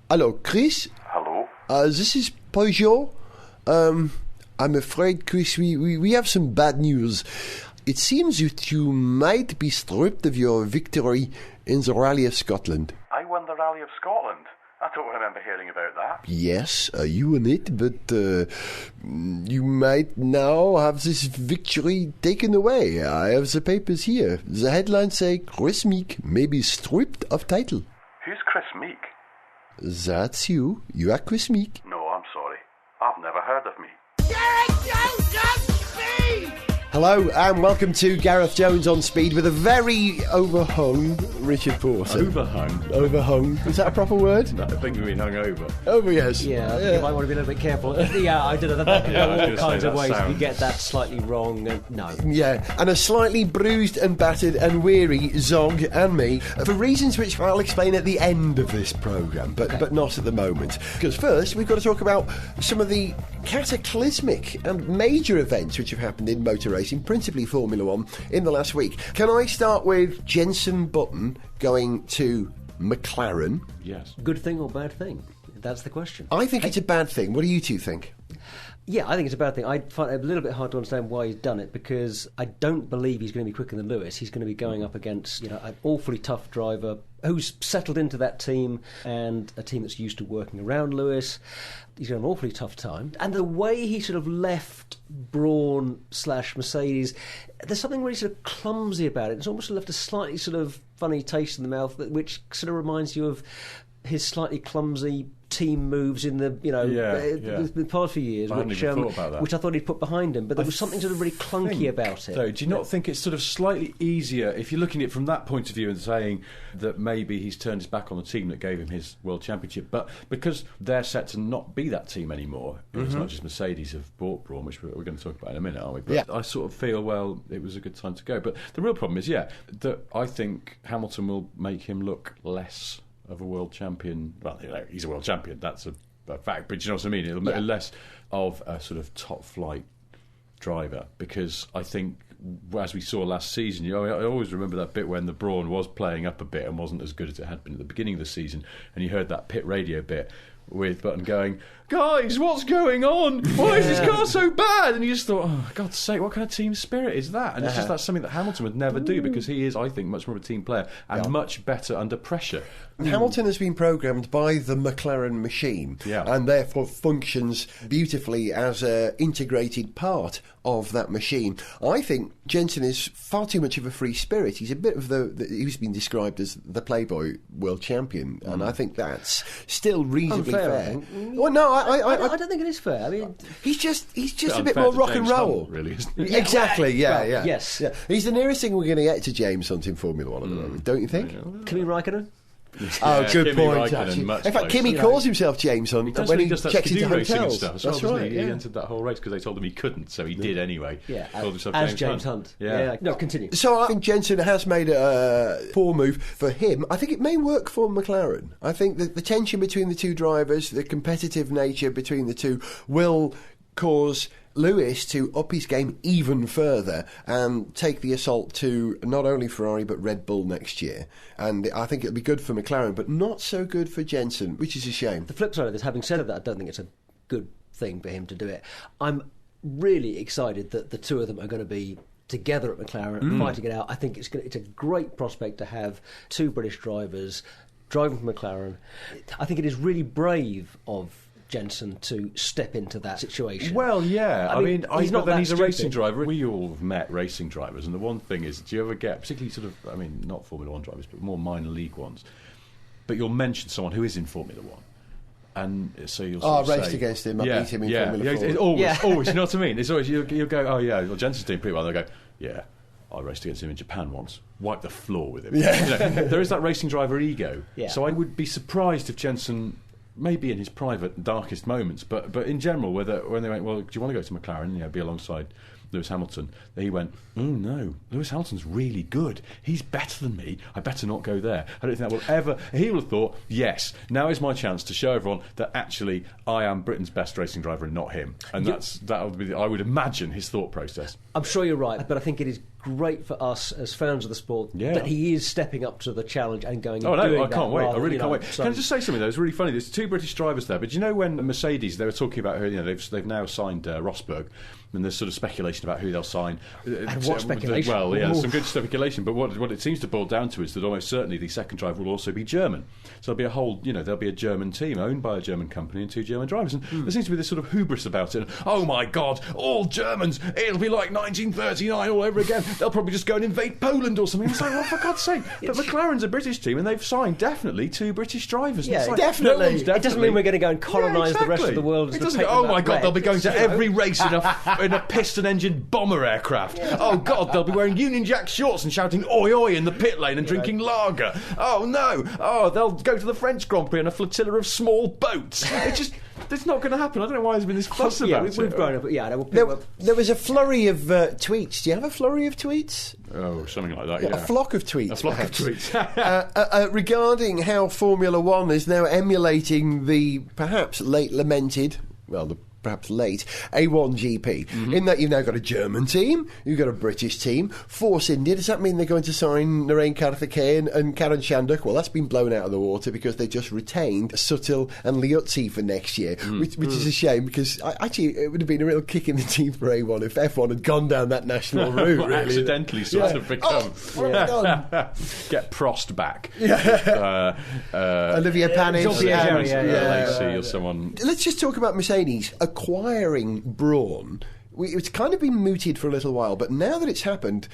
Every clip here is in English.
Hello, Chris. Hello. This is Peugeot. I'm afraid, Chris, we have some bad news. It seems that you might be stripped of your victory in the Rally of Scotland. I won the Rally of Scotland. I don't remember hearing about that. Yes, you won it, but you might now have this victory taken away. I have the papers here. The headlines say Chris Meek may be stripped of title. Who's Chris Meek? That's you. You are Chris Meek. No, I'm sorry. I've never heard of me. Gareth Jones on speed! Hello and welcome to Gareth Jones on Speed with a very overhung Richard Porter. Overhung. Is that a proper word? No, I think we mean hungover. Oh, yes. Yeah, you might want to be a little bit careful. Yeah, I did it all kinds of ways. If you get that slightly wrong, no. Yeah, and a slightly bruised and battered and weary Zog and me, for reasons which I'll explain at the end of this programme, but not at the moment. Because first, we've got to talk about some of the cataclysmic and major events which have happened in motor racing, principally Formula One, in the last week. Can I start with Jenson Button going to McLaren? Yes. Good thing or bad thing? That's the question. I think it's a bad thing. What do you two think? Yeah, I think it's a bad thing. I find it a little bit hard to understand why he's done it, because I don't believe he's going to be quicker than Lewis. He's going to be going up against, an awfully tough driver who's settled into that team and a team that's used to working around Lewis. He's got an awfully tough time. And the way he sort of left Brawn/Mercedes, there's something really sort of clumsy about it. It's almost left a slightly sort of funny taste in the mouth, which sort of reminds you of his slightly clumsy team moves in the the past few years, which I thought he'd put behind him, but there was something sort of really clunky about it. So, do you not think it's sort of slightly easier if you're looking at it from that point of view and saying that maybe he's turned his back on the team that gave him his world championship, but because they're set to not be that team anymore, as much as Mercedes have bought Brawn, which we're going to talk about in a minute, aren't we? But I sort of feel, well, it was a good time to go. But the real problem is, that I think Hamilton will make him look less of a world champion. Well, he's a world champion, that's a fact, but you know what I mean? It'll make less of a sort of top flight driver, because I think, as we saw last season, I always remember that bit when the Brawn was playing up a bit and wasn't as good as it had been at the beginning of the season, and you heard that pit radio bit with Button going, "Guys, what's going on? Why is this car so bad?" And you just thought, oh, God's sake, what kind of team spirit is that? And it's just that's something that Hamilton would never do, because he is, I think, much more of a team player and much better under pressure. Hamilton has been programmed by the McLaren machine, and therefore functions beautifully as an integrated part of that machine. I think Jenson is far too much of a free spirit. He's a bit of he's been described as the Playboy world champion, and I think that's still reasonably fair. Well, no, I don't think it is fair. I mean, he's just a bit more rock and roll, Hunt, really. Exactly. Yes. Yeah. He's the nearest thing we're going to get to James Hunt in Formula One at the moment, don't you think? Kimi Raikkonen? Good Kimi point. Raikkonen, in fact, Kimi calls himself James Hunt when he checks into hotels. That's right. He entered that whole race because they told him he couldn't, so he did anyway. Yeah, called himself as James Hunt. Yeah. No, continue. So I think Jenson has made a poor move for him. I think it may work for McLaren. I think that the tension between the two drivers, the competitive nature between the two, will cause Lewis to up his game even further and take the assault to not only Ferrari but Red Bull next year. And I think it'll be good for McLaren, but not so good for Jenson, which is a shame. The flip side of this, having said that, I don't think it's a good thing for him to do it. I'm really excited that the two of them are going to be together at McLaren fighting it out. I think it's a great prospect to have two British drivers driving for McLaren. I think it is really brave of Jenson to step into that situation. Well, yeah. I mean he's not he's a racing driver. We all have met racing drivers, and the one thing is, do you ever get, particularly sort of, not Formula One drivers, but more minor league ones, but you'll mention someone who is in Formula One, and so you'll sort of raced say, against him, beat him in Formula 4. It's always, you know what I mean? It's always, you'll go, oh yeah, well, Jenson's doing pretty well. They'll go, yeah, I raced against him in Japan once. Wiped the floor with him. Yeah. There is that racing driver ego. Yeah. So I would be surprised if Jenson, maybe in his private darkest moments, but in general, when they went, well, do you want to go to McLaren, be alongside Lewis Hamilton, he went, no, Lewis Hamilton's really good, he's better than me, I better not go there. I don't think that will ever. He will have thought, yes, now is my chance to show everyone that actually I am Britain's best racing driver and not him. And that would be, I would imagine, his thought process. I'm sure you're right, but I think it is great for us as fans of the sport Yeah. that he is stepping up to the challenge and going. Oh and no, doing I can't wait. I rather, really you can't know, wait. so- Can I just say something though? It's really funny. There's two British drivers there, but do you know when Mercedes, they were talking about who, they've now signed Rosberg, and there's sort of speculation about who they'll sign. And what speculation? Well, yeah, Ooh. some good speculation, but what it seems to boil down to is that almost certainly the second driver will also be German. So there'll be a whole, there'll be a German team owned by a German company and two German drivers, and there seems to be this sort of hubris about it. And, oh my God, all Germans! It'll be like 1939 all over again. They'll probably just go and invade Poland or something. It's like, well, for God's sake! But McLaren's a British team, and they've signed definitely two British drivers. And Yeah, it's like, definitely. no one's It doesn't mean we're going to go and colonise the rest of the world. As It the doesn't. paper Oh that my God, red. they'll be going to It's, you know, every race in a piston-engine bomber aircraft. Oh God, they'll be wearing Union Jack shorts and shouting "Oi oi" in the pit lane and drinking lager. Oh no! Oh, they'll go to the French Grand Prix in a flotilla of small boats. It's not going to happen. I don't know why there's been this fuss about it. we've grown up. Yeah, no, we'll There was a flurry of tweets. Do you have a flurry of tweets? Oh, something like that. Yeah, A flock of tweets. A flock perhaps. of tweets. Regarding how Formula One is now emulating the perhaps late lamented, perhaps late A1 GP, in that you've now got a German team, you've got a British team, Force India. Does that mean they're going to sign Narain Karthikeyan and Karen Chanduk? Well, that's been blown out of the water because they just retained Suttil and Liuzzi for next year, which is a shame because actually it would have been a real kick in the teeth for A1 if F1 had gone down that national route. Well, really. accidentally sort of become. What have we done? Get Prost back. Olivia Panis. Jean-Pierre Jarier, Lacey or someone. Let's just talk about Mercedes acquiring Brawn. It's kind of been mooted for a little while, but now that it's happened,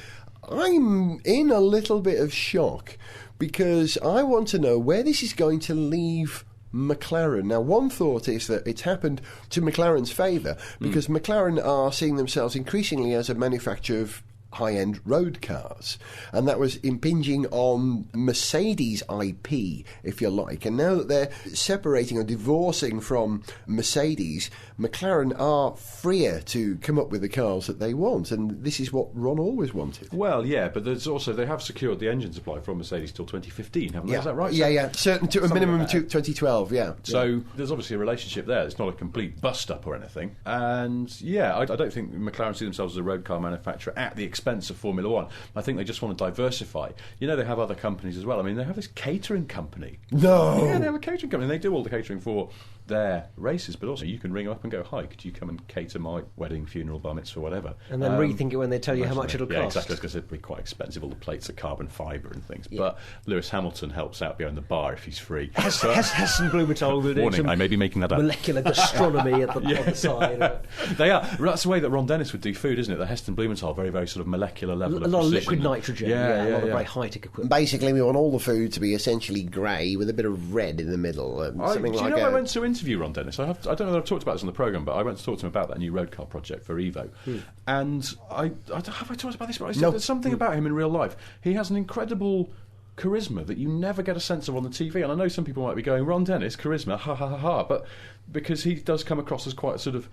I'm in a little bit of shock because I want to know where this is going to leave McLaren. Now, one thought is that it's happened to McLaren's favour because McLaren are seeing themselves increasingly as a manufacturer of high-end road cars, and that was impinging on Mercedes' IP, if you like. And now that they're separating or divorcing from Mercedes, McLaren are freer to come up with the cars that they want, and this is what Ron always wanted. Well, yeah, but there's also they have secured the engine supply from Mercedes till 2015, haven't they? Is that right? Yeah. Certain to a minimum to 2012. Yeah. So there's obviously a relationship there. It's not a complete bust-up or anything. And yeah, I don't think McLaren see themselves as a road car manufacturer at the expense of Formula One. I think they just want to diversify. They have other companies as well. I mean, they have this catering company. No. Yeah, they have a catering company. They do all the catering for their races, but also you can ring them up and go, hi, could you come and cater my wedding, funeral, bar mitzvah, whatever. and then rethink it when they tell you how much it'll Yeah, cost. exactly, because it'd be quite expensive. All the plates are carbon fibre and things. But Lewis Hamilton helps out behind the bar if he's free. Heston Blumenthal will do Warning, some I may be making that up. molecular gastronomy at the side. They are. That's the way that Ron Dennis would do food, isn't it? The Heston Blumenthal, very, very sort of molecular level A of lot of precision. liquid nitrogen, Yeah, a lot of yeah. very high-tech equipment. Basically, we want all the food to be essentially grey with a bit of red in the middle. Something Do you like know a... I went to interview Ron Dennis? I don't know that I've talked about this on the programme, but I went to talk to him about that new road car project for Evo. And have I talked about this? But No. There's something about him in real life. He has an incredible charisma that you never get a sense of on the TV. And I know some people might be going, Ron Dennis, charisma, ha ha ha ha. But because he does come across as quite a sort of,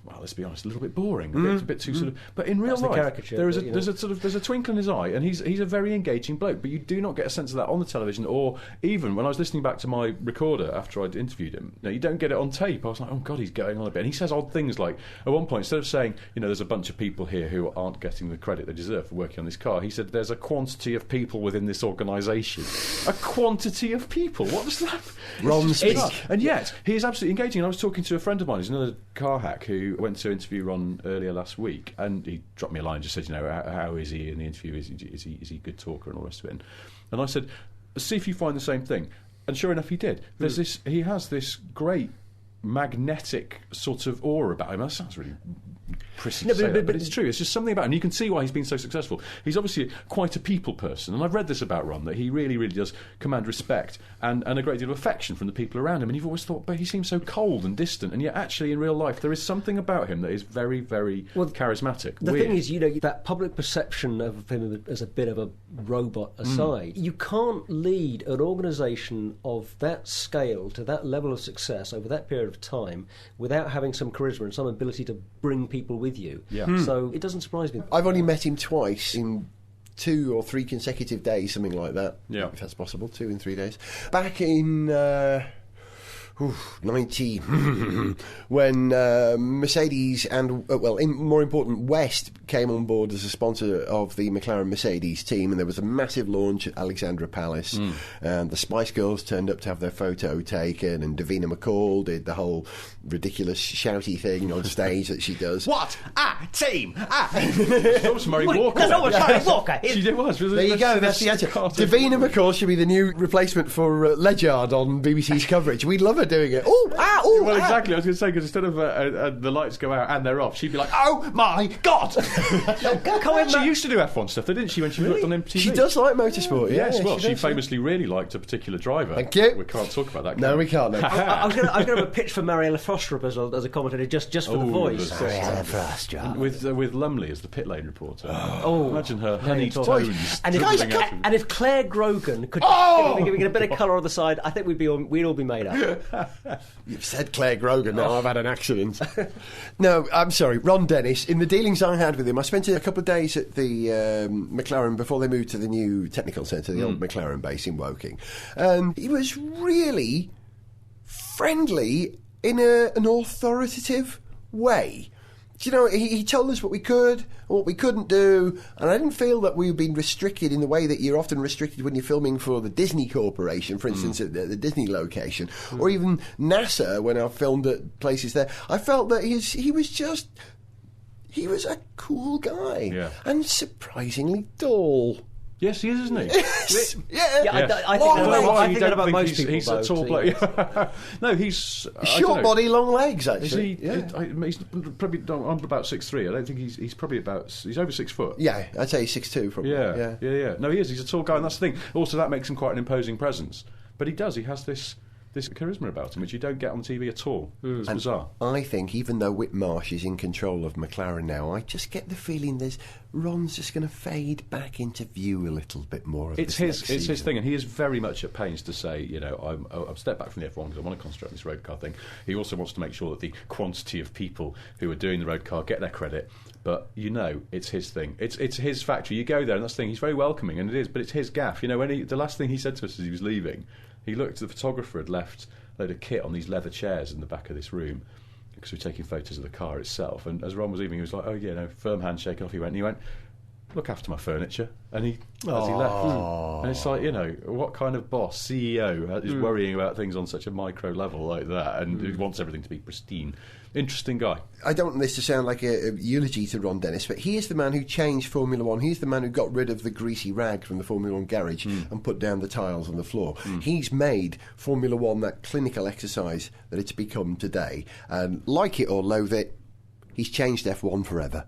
well, let's be honest, a little bit boring, a bit too sort of. But in real That's the life, caricature, there's a twinkle in his eye, and he's a very engaging bloke. But you do not get a sense of that on the television, or even when I was listening back to my recorder after I'd interviewed him. You don't get it on tape. I was like, oh God, he's going on a bit. And he says odd things like, at one point, instead of saying, there's a bunch of people here who aren't getting the credit they deserve for working on this car, he said, there's a quantity of people within this organisation. A quantity of people? What was that? Ron It's speak. bizarre. And yet, he is absolutely engaging. And I was talking to a friend of mine who's another car hack who went to interview Ron earlier last week, and he dropped me a line and just said, how is he in the interview? Is he a good talker and all the rest of it? And I said, see if you find the same thing. And sure enough, he did. He has this great magnetic sort of aura about him. That sounds really prissy to say that, but it's true. It's just something about him. You can see why he's been so successful. He's obviously quite a people person, and I've read this about Ron, that he really, really does command respect and a great deal of affection from the people around him. And you've always thought, but he seems so cold and distant, and yet actually in real life there is something about him that is very, very charismatic. The Weird. thing is, that public perception of him as a bit of a robot aside, you can't lead an organisation of that scale to that level of success over that period of time without having some charisma and some ability to bring people with you. Yeah. So it doesn't surprise me. I've only met him twice in 2 or 3 consecutive days, something like that. Yeah. If that's possible, 2 in 3 days. Back in 90 when Mercedes and more important, West came on board as a sponsor of the McLaren Mercedes team, and there was a massive launch at Alexandra Palace, and the Spice Girls turned up to have their photo taken, and Davina McCall did the whole ridiculous shouty thing on stage that she does. What a team! That was Murray Walker. That's not what Murray Walker is. She was. There you go, that's the answer. Davina McCall should be the new replacement for Ledyard on BBC's coverage. We'd love her doing it. Well, exactly. I was going to say, because instead of the lights go out and they're off, she'd be like, "Oh my God!" She used to do F1 stuff, didn't she, when she worked on MTV? She does like motorsport, yes. Well, she does, famously really liked a particular driver. Thank you. We can't talk about that. No, we can't. No. I was going to have a pitch for Mariella Frostrup as a commentator, just for the voice. Mariella Frostrup. With Lumley as the pit lane reporter. Oh, imagine her honeyed tones. And if Claire Grogan could give it a bit of colour on the side, I think we'd all be made up. You've said Claire Grogan, now I've had an accident. No, I'm sorry, Ron Dennis. In the dealings I had with him, I spent a couple of days at the McLaren before they moved to the new technical centre, the old McLaren base in Woking. And he was really friendly in an authoritative way. You know, he told us what we could and what we couldn't do, and I didn't feel that we were being restricted in the way that you're often restricted when you're filming for the Disney Corporation, for instance, at the Disney location, or even NASA when I filmed at places there. I felt that he was a cool guy and surprisingly dull. Yes, he is, isn't he? I think that about most people. He's a tall bloke. No, he's short body, long legs. Actually, he's probably I'm about 6'3". I don't think he's probably he's over 6 foot. Yeah, I'd say 6'2". Probably. Yeah. No, he is. He's a tall guy, and that's the thing. Also, that makes him quite an imposing presence. But he does. He has this charisma about him, which you don't get on TV at all. It's bizarre. I think even though Whitmarsh is in control of McLaren now, I just get the feeling Ron's just going to fade back into view a little bit more. It's his thing, and he is very much at pains to say, you know, I've stepped back from the F1 because I want to concentrate on this road car thing. He also wants to make sure that the quantity of people who are doing the road car get their credit. But you know, it's his thing. It's his factory. You go there, and that's the thing. He's very welcoming, and it is. But it's his gaff. You know, the last thing he said to us as he was leaving. He looked, the photographer had left a load of kit on these leather chairs in the back of this room because we were taking photos of the car itself. And as Ron was leaving, he was like, "Oh yeah, no," firm handshake. Off he went. And he went, "Look after my furniture." And as he left, and it's like, you know, what kind of boss, CEO, is worrying about things on such a micro level like that, and who wants everything to be pristine? Interesting guy. I don't want this to sound like a eulogy to Ron Dennis, but he is the man who changed Formula One. He's the man who got rid of the greasy rag from the Formula One garage and put down the tiles on the floor. He's made Formula One that clinical exercise that it's become today. And like it or loathe it, he's changed F1 forever.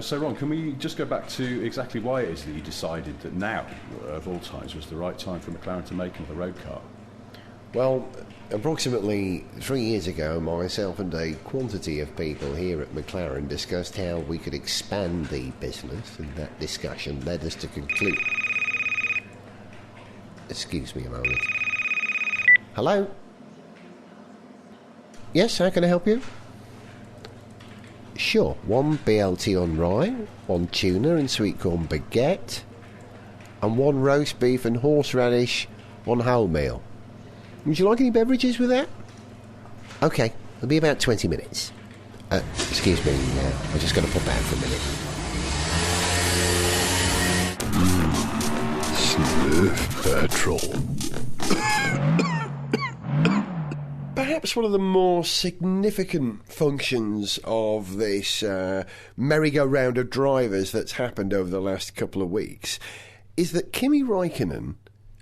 So, Ron, can we just go back to exactly why it is that you decided that now, of all times, was the right time for McLaren to make another road car? Well, approximately 3 years ago, myself and a quantity of people here at McLaren discussed how we could expand the business, and that discussion led us to conclude... Excuse me a moment. Hello? Yes, how can I help you? Sure, 1 BLT on rye, 1 tuna and sweet corn baguette, and 1 roast beef and horseradish on wholemeal. Would you like any beverages with that? OK, it'll be about 20 minutes. Excuse me, I just got to pop out for a minute. Sniff Petrol. Perhaps one of the more significant functions of this merry-go-round of drivers that's happened over the last couple of weeks is that Kimi Räikkönen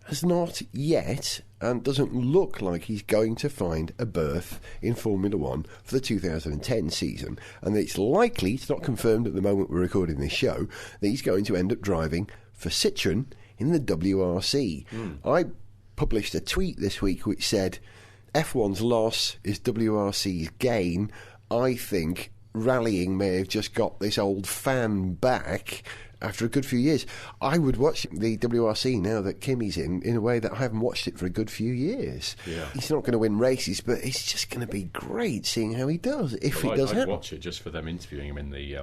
has not yet, and doesn't look like he's going to find a berth in Formula One for the 2010 season. And it's likely, it's not confirmed at the moment we're recording this show, that he's going to end up driving for Citroën in the WRC. I published a tweet this week which said, F1's loss is WRC's gain. I think rallying may have just got this old fan back after a good few years. I would watch the WRC now that Kimi's in a way that I haven't watched it for a good few years. Yeah. He's not going to win races, but it's just going to be great seeing how he does, if he does happen. I'd watch it just for them interviewing him in the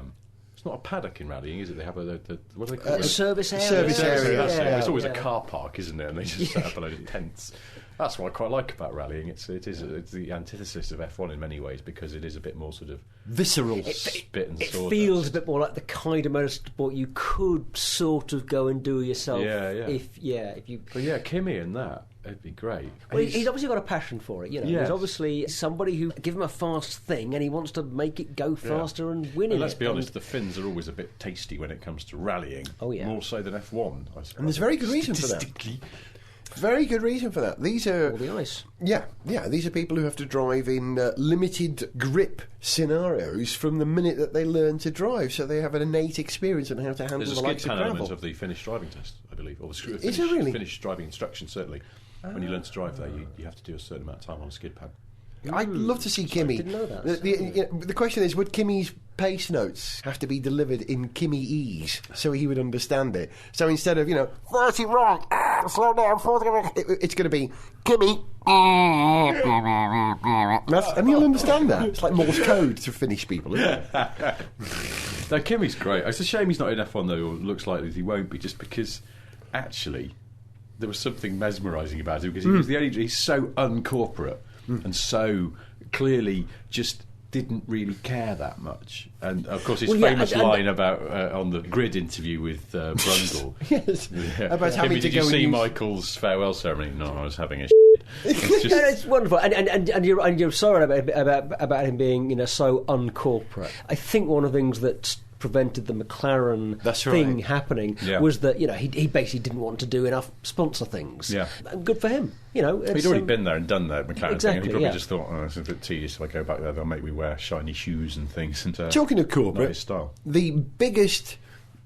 It's not a paddock in rallying, is it? They have what do they call it? A service area. Service area. That's it. Yeah, It's always yeah. a car park, isn't it? And they just set up a load of tents. That's what I quite like about rallying. It's the antithesis of F1 in many ways because it is a bit more sort of Visceral. spit and It sawdust. feels a bit more like the kind of motorsport you could sort of go and do yourself. Yeah, yeah. If you. But yeah, Kimi and that, it'd be great. Well, he's obviously got a passion for it, you know. Yes. He's obviously somebody who give him a fast thing and he wants to make it go faster and win And it. let's be honest, the Finns are always a bit tasty when it comes to rallying. Oh, yeah. More so than F1, I suppose. And there's very good reason for that. Statistically. Very good reason for that. These are All the ice. Yeah. These are people who have to drive in limited grip scenarios from the minute that they learn to drive, so they have an innate experience on how to handle There's a the skid likes of pan gravel. element of the Finnish driving test, I believe, or the Is there really? Finnish driving instruction, certainly. When you learn to drive there, you have to do a certain amount of time on a skid pad. I'd love to see Kimi. didn't know that. The question is, would Kimi's pace notes have to be delivered in Kimi-ese so he would understand it? So instead of, 30 wrong, slow down, 40 wrong, it's going to be Kimi. And he'll understand that. It's like Morse code to Finnish people, isn't it? No, Kimi's great. It's a shame he's not in F1 though, or looks like he won't be, just because actually there was something mesmerising about him because he was the only. He's so uncorporate and so clearly just didn't really care that much. And of course, his famous line about on the grid interview with Brundle. Yes. Yeah. About having Kimi, to did go you and see use- Michael's farewell ceremony? No, I was having a. No, It's just, it's wonderful, and you're sorry about him being so uncorporate. I think one of the things that prevented the McLaren That's thing right. happening Yeah. was that he basically didn't want to do enough sponsor things. Yeah. And good for him. he'd already been there and done that McLaren thing, and Exactly, he probably yeah. just thought, it's a bit tedious if I go back there. They'll make me wear shiny shoes and things. And, Talking of not corporate, his style. the biggest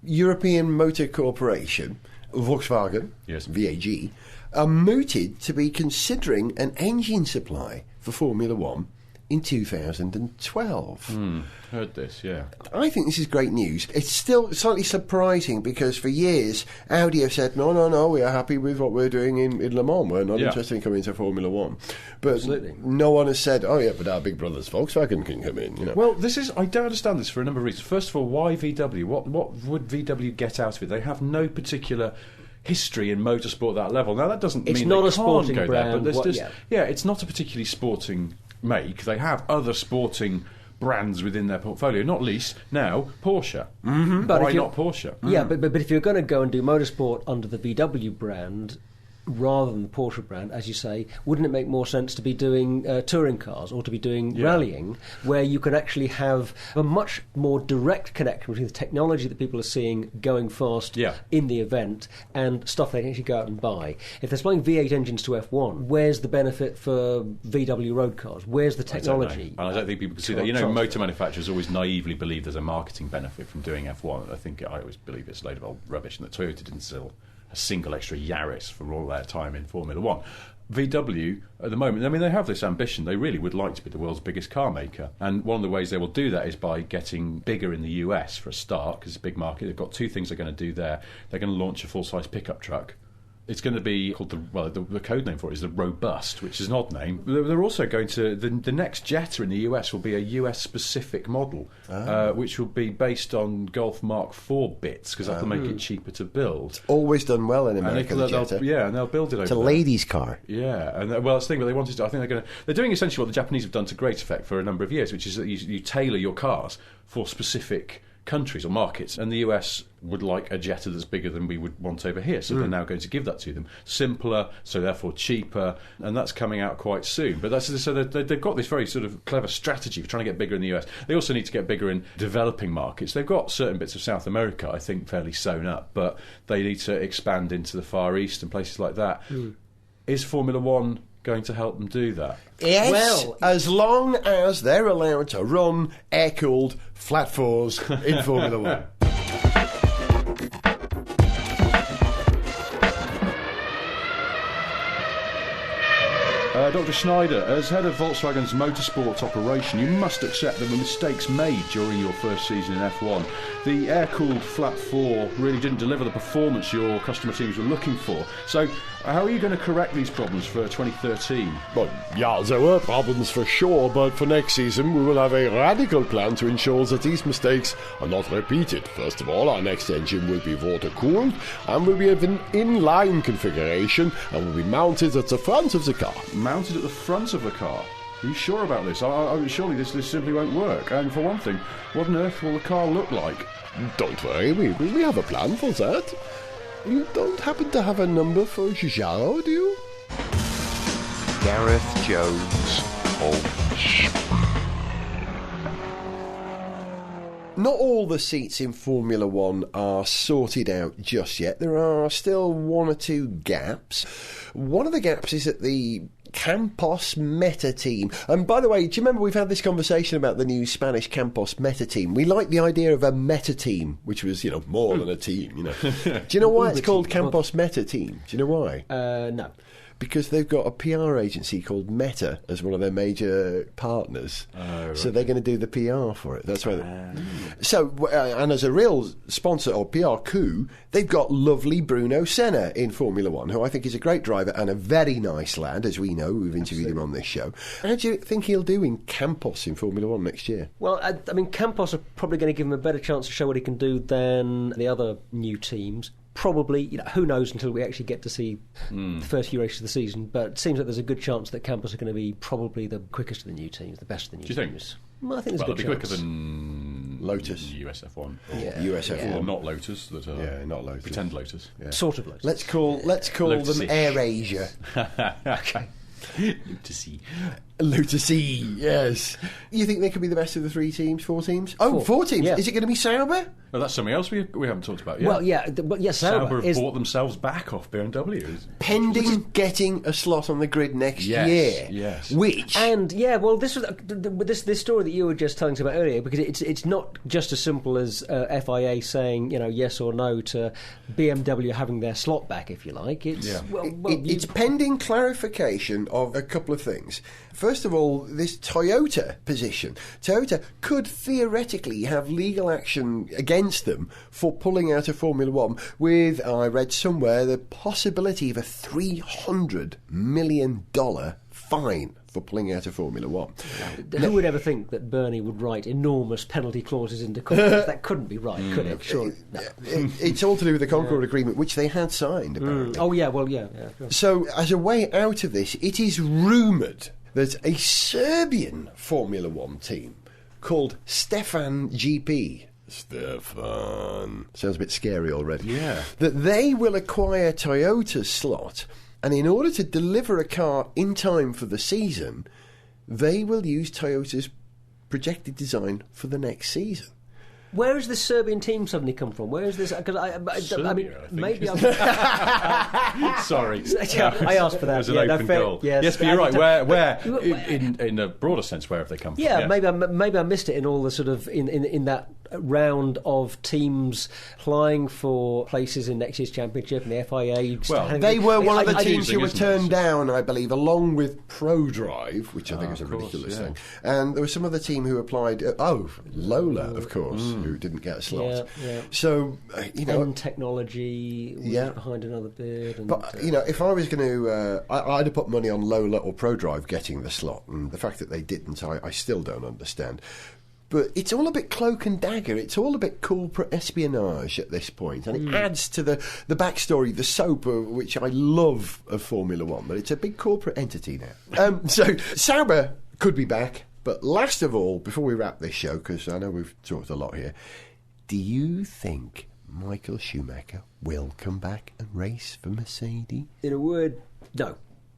European motor corporation, Volkswagen, Yes. VAG, are mooted to be considering an engine supply for Formula One in 2012. Heard this, yeah. I think this is great news. It's still slightly surprising because for years Audi have said, no, we are happy with what we're doing in Le Mans. We're not Yeah. interested in coming to Formula One. But Absolutely. no one has said, oh yeah, but our big brothers Volkswagen can come in. Well, I don't understand this for a number of reasons. First of all, why VW? What would VW get out of it? They have no particular history in motorsport at that level. Now, that doesn't It's mean not they a can't sporting go brand, there, but there's what- just it's not a particularly sporting make. They have other sporting brands within their portfolio, not least now Porsche. Mm-hmm. But Why if you- not Porsche? Yeah, but if you're going to go and do motorsport under the VW brand rather than the Porsche brand, as you say, wouldn't it make more sense to be doing touring cars or to be doing rallying, where you can actually have a much more direct connection between the technology that people are seeing going fast in the event and stuff they can actually go out and buy? If they're supplying V8 engines to F1, where's the benefit for VW road cars? Where's the technology? And I don't think people can see that. Motor manufacturers always naively believe there's a marketing benefit from doing F1. I always believe it's a load of old rubbish, and that Toyota didn't sell a single extra Yaris for all their time in Formula One. VW, at the moment, they have this ambition. They really would like to be the world's biggest car maker. And one of the ways they will do that is by getting bigger in the US for a start, because it's a big market. They've got two things they're going to do there. They're going to launch a full-size pickup truck. It's going to be called the code name for it is the Robust, which is an odd name. They're also going to the next Jetta in the US will be a US specific model, which will be based on Golf Mark IV bits because that'll make it cheaper to build. Always done well in America. And the Jetta. and they'll build it over. It's a there. ladies' car. Yeah, and that's the thing. But they wanted to. I think they're doing essentially what the Japanese have done to great effect for a number of years, which is that you tailor your cars for specific countries or markets, and the US would like a Jetta that's bigger than we would want over here, so they're now going to give that to them. Simpler, so therefore cheaper, and that's coming out quite soon. But they've got this very sort of clever strategy for trying to get bigger in the US. They also need to get bigger in developing markets. They've got certain bits of South America, I think, fairly sewn up, but they need to expand into the Far East and places like that. Is Formula One going to help them do that? Yes, Well, as long as they're allowed to run air-cooled flat fours in Formula One. Dr. Schneider, as head of Volkswagen's motorsports operation, you must accept there were mistakes made during your first season in F1. The air-cooled Flat 4 really didn't deliver the performance your customer teams were looking for. So, how are you going to correct these problems for 2013? Well, yeah, there were problems for sure, but for next season we will have a radical plan to ensure that these mistakes are not repeated. First of all, our next engine will be water-cooled and will be of an inline configuration and will be mounted at the front of the car. Mounted at the front of the car? Are you sure about this? Surely this simply won't work. And for one thing, what on earth will the car look like? Don't worry, we have a plan for that. You don't happen to have a number for Giugiaro, do you? Gareth Jones of Not all the seats in Formula One are sorted out just yet. There are still one or two gaps. One of the gaps is at the Campos Meta team. And by the way, do you remember we've had this conversation about the new Spanish Campos Meta team? We like the idea of a meta team, which was, more than a team, Do you know why it's called Campos Meta team? Do you know why? No. Because they've got a PR agency called Meta as one of their major partners. Right. So they're going to do the PR for it. That's right. So, and as a real sponsor or PR coup, they've got lovely Bruno Senna in Formula One, who I think is a great driver and a very nice lad, as we know. We've interviewed him on this show. How do you think he'll do in Campos in Formula One next year? Well, I mean, Campos are probably going to give him a better chance to show what he can do than the other new teams. Probably, who knows until we actually get to see the first few races of the season, but it seems like there's a good chance that Campos are going to be probably the quickest of the new teams, the best of the new teams. Do you think? Well, I think there's a good it'll be chance. quicker than Lotus. USF1. Or USF1. Or not Lotus. That are not Lotus. Pretend Lotus. Yeah. Sort of Lotus. Let's call Lotus-ish. them Air Asia. Okay. Lotus-y. Lotus-y, yes. You think they could be the best of the 3 teams, 4 teams? Oh, 4 teams. Yeah. Is it going to be Sauber? Well, that's something else we haven't talked about yet. Well, yeah, but yes, Sauber have bought themselves back off BMW. Pending getting a slot on the grid next year. Yes. Which... And this was this story that you were just telling us about earlier, because it's not just as simple as FIA saying yes or no to BMW having their slot back, if you like. It's it's pending clarification of a couple of things. First of all, this Toyota position. Toyota could theoretically have legal action against them for pulling out of Formula One with, I read somewhere, the possibility of a $300 million fine for pulling out of Formula One. Who would ever think that Bernie would write enormous penalty clauses into contracts? That couldn't be right, could it? Sure. No. It's all to do with the Concord Agreement, which they had signed, apparently. Oh, yeah, well, yeah. Sure. So, as a way out of this, it is rumoured that a Serbian Formula One team called Stefan GP... Stefan... Sounds a bit scary already. Yeah. That they will acquire Toyota's slot, and in order to deliver a car in time for the season, they will use Toyota's projected design for the next season. Where has this Serbian team suddenly come from? Where is this? Because I mean, maybe I'm... Sorry. I asked for that. There's an open goal. Yes, but you're right. Where in a broader sense, where have they come from? Yeah, yes. maybe I missed it in all the sort of in that round of teams applying for places in next year's championship and the FIA. Well, they were one of the teams teasing, who were isn't turned it? down, I believe, along with ProDrive, which I think is a ridiculous thing. And there was some other team who applied. Lola, of course, who didn't get a slot. Yeah. So M Technology was behind another bid. And, but if I was going to, I'd have put money on Lola or ProDrive getting the slot, and the fact that they didn't, I still don't understand. But it's all a bit cloak and dagger. It's all a bit corporate espionage at this point. And it adds to the backstory, the soap, which I love of Formula One. But it's a big corporate entity now. So Sauber could be back. But last of all, before we wrap this show, because I know we've talked a lot here, do you think Michael Schumacher will come back and race for Mercedes? in a word, no.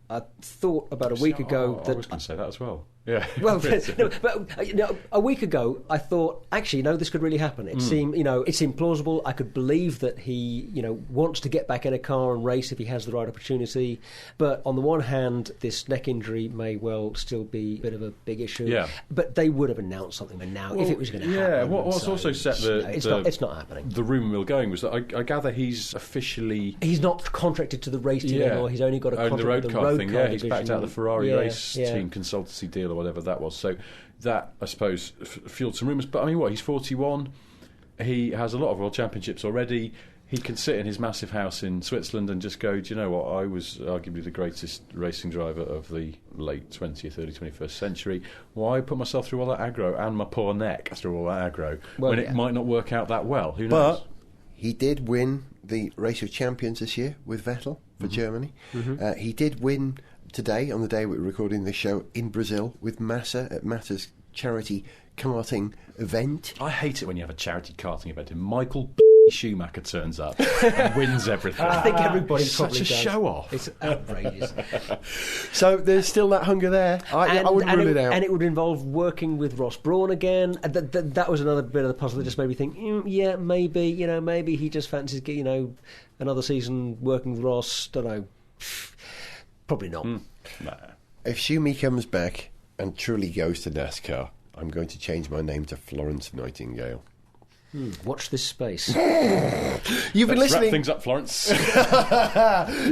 I thought about a week ago that I was going to say that as well. Yeah. Well, but a week ago, I thought, actually, no, this could really happen. It seemed plausible. I could believe that he, wants to get back in a car and race if he has the right opportunity. But on the one hand, this neck injury may well still be a bit of a big issue. Yeah. But they would have announced something by now if it was going to happen. Yeah. What's also set it's not happening. The rumour mill going was that I gather he's not contracted to the race team anymore. He's only got a contract the road with the car road thing. car He's backed out of the Ferrari race team consultancy deal or whatever that was. So that, I suppose, fueled some rumours. But I mean, he's 41. He has a lot of World Championships already. He can sit in his massive house in Switzerland and just go, do you know what, I was arguably the greatest racing driver of the late 20th, early 21st century. Why put myself through all that aggro and my poor neck through all that aggro when it might not work out that well? Who knows? But he did win the Race of Champions this year with Vettel for Germany. He did win today, on the day we're recording this show, in Brazil with Massa at Massa's charity karting event. I hate it when you have a charity karting event and Michael Schumacher turns up and wins everything. I think everybody probably such a does. show off. It's outrageous. So there's still that hunger there. I wouldn't rule it out. And it would involve working with Ross Brawn again. That was another bit of the puzzle that just made me think, maybe he just fancies, another season working with Ross. Don't know. Probably not. Nah. If Schumi comes back and truly goes to NASCAR, I'm going to change my name to Florence Nightingale. Watch this space. You've been listening. Wrap things up, Florence.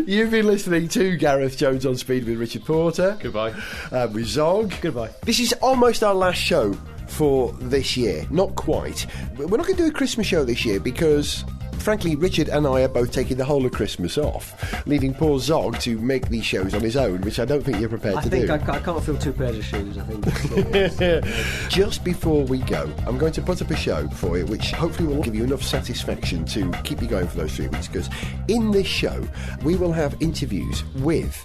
You've been listening to Gareth Jones on Speed with Richard Porter. Goodbye. With Zog. Goodbye. This is almost our last show for this year. Not quite. We're not going to do a Christmas show this year because, frankly, Richard and I are both taking the whole of Christmas off, leaving poor Zog to make these shows on his own, which I don't think you're prepared to do. I can't fill two pairs of shoes, I think. Just before we go, I'm going to put up a show for you which hopefully will give you enough satisfaction to keep you going for those 3 weeks, because in this show we will have interviews with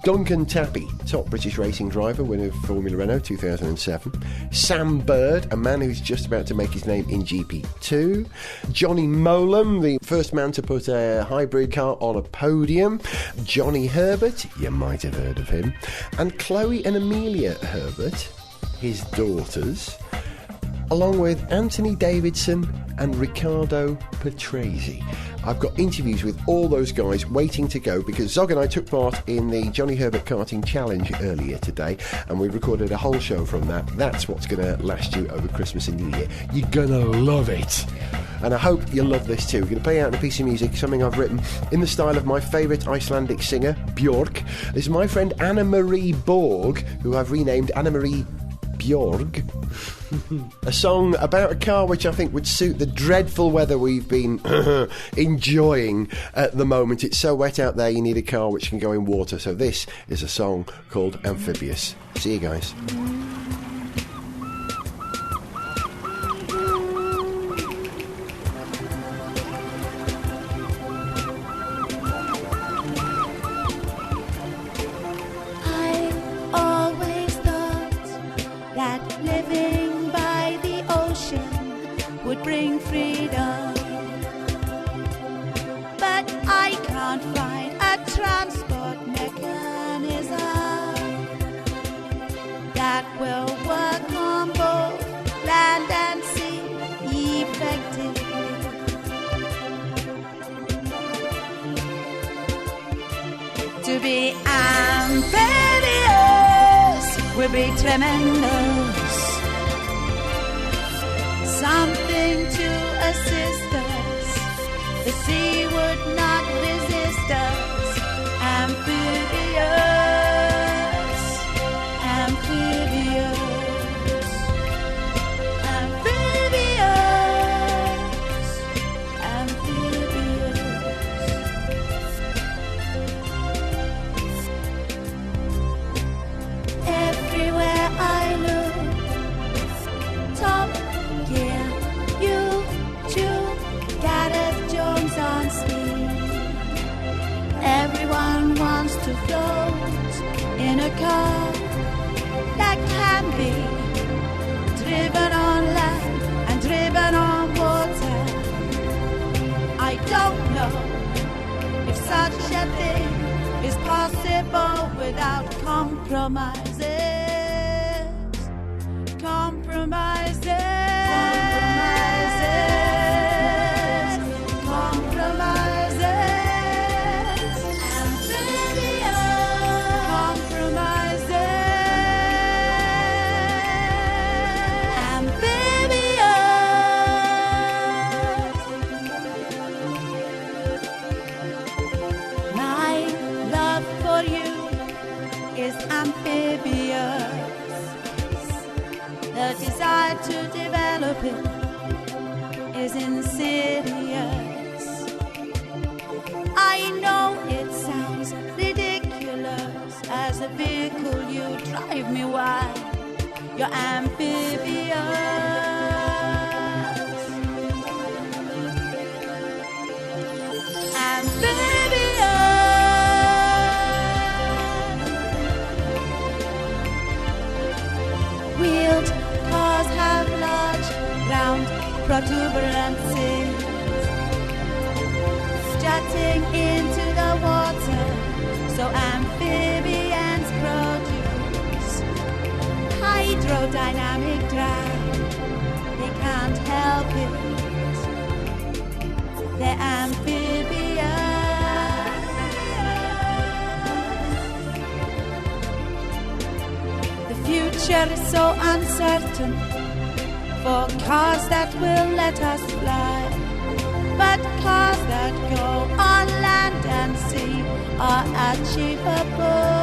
Duncan Tappy, top British racing driver, winner of Formula Renault 2007. Sam Bird, a man who's just about to make his name in GP2. Johnny Molam, the first man to put a hybrid car on a podium. Johnny Herbert, you might have heard of him. And Chloe and Amelia Herbert, his daughters, along with Anthony Davidson and Riccardo Patrese. I've got interviews with all those guys waiting to go because Zog and I took part in the Johnny Herbert Karting Challenge earlier today and we recorded a whole show from that. That's what's going to last you over Christmas and New Year. You're going to love it. And I hope you'll love this too. We're going to play out a piece of music, something I've written in the style of my favourite Icelandic singer, Björg. This is my friend Anna-Marie Borg, who I've renamed Anna-Marie Björg. A song about a car which I think would suit the dreadful weather we've been enjoying at the moment. It's so wet out there, you need a car which can go in water. So this is a song called Amphibious. See you guys. Bring freedom, but I can't find a transport mechanism that will work on both land and sea effectively. To be amphibious will be tremendous. Something to assist us. The sea would not resist us. Amphibious, amphibious, amphibious, amphibious. Everywhere I look, top gear, you too, Gareth Jones on speed. Everyone wants to float in a car that can be driven on land and driven on water. I don't know if such a thing is possible without compromising. Compromises. Amphibious. The desire to develop it is insidious. I know it sounds ridiculous. As a vehicle you drive me wild. You're amphibious. Wheeled cars have large round protuberances jutting into the water, so amphibians produce hydrodynamic drag. They can't help it, they're amphibians. The future is so uncertain for cars that will let us fly, but cars that go on land and sea are achievable.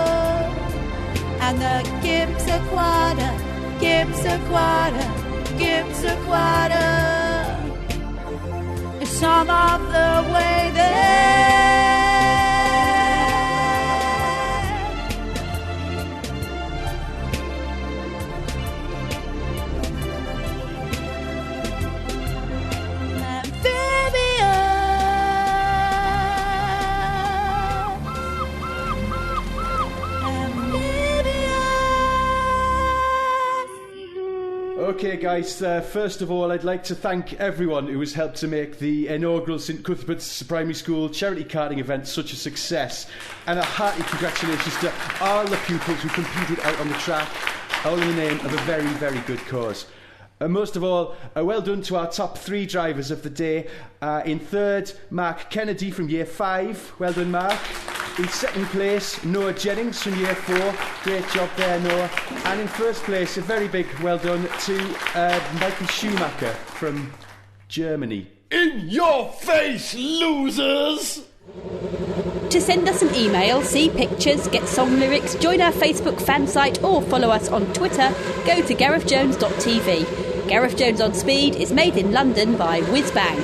And the Gibbs a quarter is some of the way there. Okay, guys, first of all, I'd like to thank everyone who has helped to make the inaugural St Cuthbert's Primary School charity karting event such a success. And a hearty congratulations to all the pupils who competed out on the track, all in the name of a very, very good cause. And most of all, well done to our top 3 drivers of the day. In third, Mark Kennedy from Year 5. Well done, Mark. In second place, Noah Jennings from Year 4. Great job there, Noah. And in first place, a very big well done to Michael Schumacher from Germany. In your face, losers! To send us an email, see pictures, get song lyrics, join our Facebook fan site or follow us on Twitter, go to garethjones.tv. Gareth Jones on Speed is made in London by Whiz Bang.